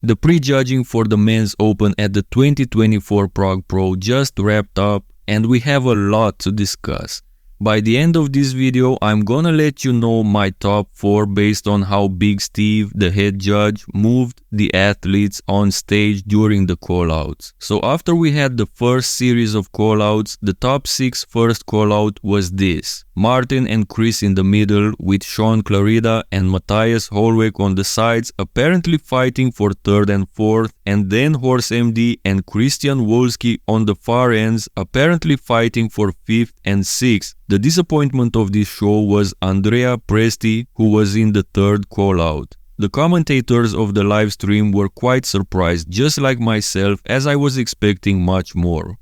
The prejudging for the Men's Open at the 2024 Prague Pro just wrapped up and we have a lot to discuss. By the end of this video, I'm gonna let you know my top 4 based on how Big Steve, the head judge, moved the athletes on stage during the callouts. So after we had the first series of callouts, the top 6 first callout was this: Martin and Chris in the middle with Sean Clarida and Matthias Holweg on the sides apparently fighting for 3rd and 4th, and then Horse MD and Christian Wolski on the far ends apparently fighting for 5th and 6th. The disappointment of this show was Andrea Presti, who was in the 3rd callout. The commentators of the live stream were quite surprised, just like myself, as I was expecting much more.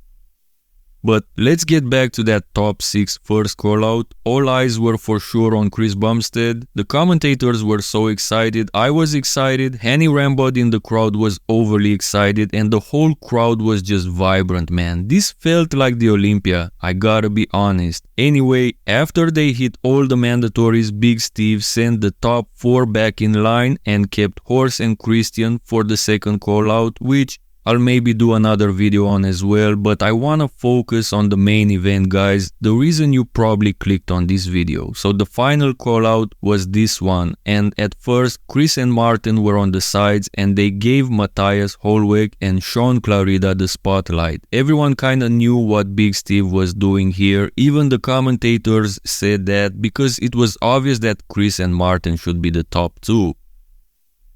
But let's get back to that top 6 first callout. All eyes were for sure on Chris Bumstead. The commentators were so excited, I was excited, Hanny Rambod in the crowd was overly excited, and the whole crowd was just vibrant, man. This felt like the Olympia, I gotta be honest. Anyway, after they hit all the mandatories, Big Steve sent the top 4 back in line and kept Horse and Christian for the second callout, which I'll maybe do another video on as well, but I wanna focus on the main event, guys, the reason you probably clicked on this video. So the final callout was this one, and at first Chris and Martin were on the sides and they gave Matthias Holweg and Sean Clarida the spotlight. Everyone kinda knew what Big Steve was doing here, even the commentators said that, because it was obvious that Chris and Martin should be the top 2.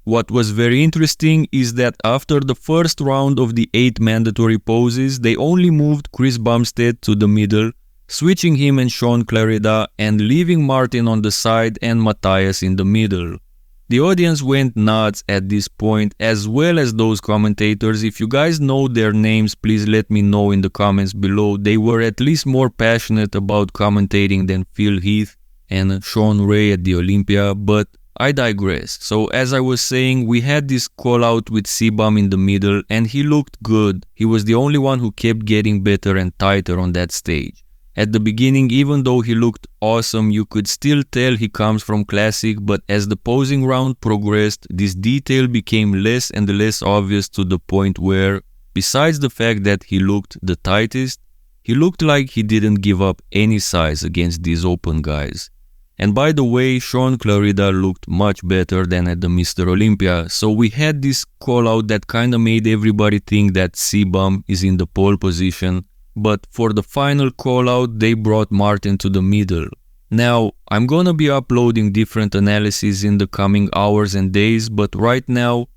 What was very interesting is that after the first round of the 8 mandatory poses, they only moved Chris Bumstead to the middle, switching him and Sean Clarida and leaving Martin on the side and Matthias in the middle. The audience went nuts at this point, as well as those commentators. If you guys know their names, please let me know in the comments below. They were at least more passionate about commentating than Phil Heath and Sean Ray at the Olympia, but I digress. So as I was saying, we had this call out with C-Bum in the middle and he looked good. He was the only one who kept getting better and tighter on that stage. At the beginning, even though he looked awesome, you could still tell he comes from classic, but as the posing round progressed, this detail became less and less obvious to the point where, besides the fact that he looked the tightest, he looked like he didn't give up any size against these open guys. And by the way, Sean Clarida looked much better than at the Mr. Olympia, so we had this call out that kinda made everybody think that C-Bum is in the pole position, but for the final call out, they brought Martin to the middle. Now, I'm gonna be uploading different analyses in the coming hours and days, but right now,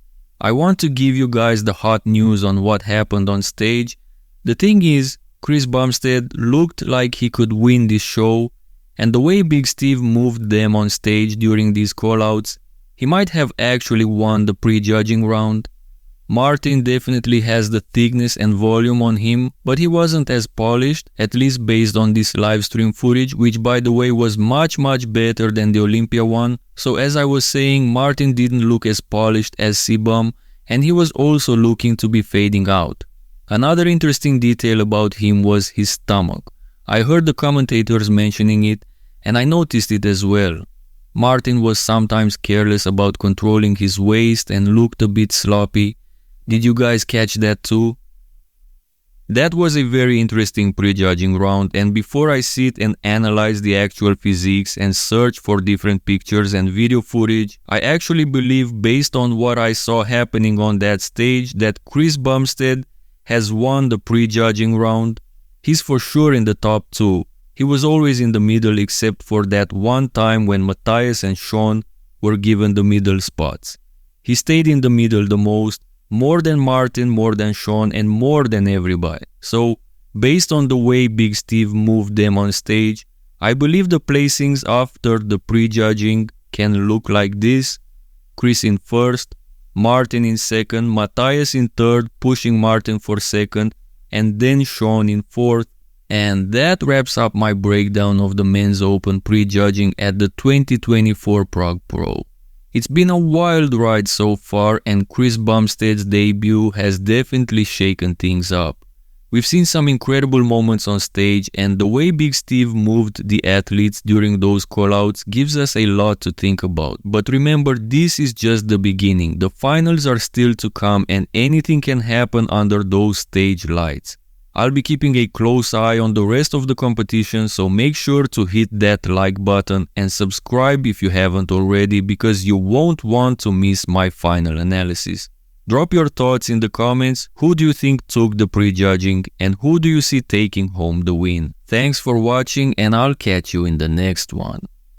I want to give you guys the hot news on what happened on stage. The thing is, Chris Bumstead looked like he could win this show, and the way Big Steve moved them on stage during these callouts, he might have actually won the prejudging round. Martin definitely has the thickness and volume on him, but he wasn't as polished, at least based on this livestream footage, which by the way was much better than the Olympia one. So as I was saying, Martin didn't look as polished as C-Bum, and he was also looking to be fading out. Another interesting detail about him was his stomach. I heard the commentators mentioning it, and I noticed it as well. Martin was sometimes careless about controlling his waist and looked a bit sloppy. Did you guys catch that too? That was a very interesting prejudging round, and before I sit and analyze the actual physiques and search for different pictures and video footage, I actually believe, based on what I saw happening on that stage, that Chris Bumstead has won the prejudging round. He's for sure in the top 2. He was always in the middle except for that one time when Matthias and Sean were given the middle spots. He stayed in the middle the most, more than Martin, more than Sean, and more than everybody. So, based on the way Big Steve moved them on stage, I believe the placings after the prejudging can look like this: Chris in 1st, Martin in 2nd, Matthias in 3rd, pushing Martin for 2nd, and then Sean in 4th. And that wraps up my breakdown of the Men's Open prejudging at the 2024 Prague Pro. It's been a wild ride so far, and Chris Bumstead's debut has definitely shaken things up. We've seen some incredible moments on stage, and the way Big Steve moved the athletes during those callouts gives us a lot to think about. But remember, this is just the beginning. The finals are still to come and anything can happen under those stage lights. I'll be keeping a close eye on the rest of the competition, so make sure to hit that like button and subscribe if you haven't already, because you won't want to miss my final analysis. Drop your thoughts in the comments. Who do you think took the prejudging and who do you see taking home the win? Thanks for watching and I'll catch you in the next one.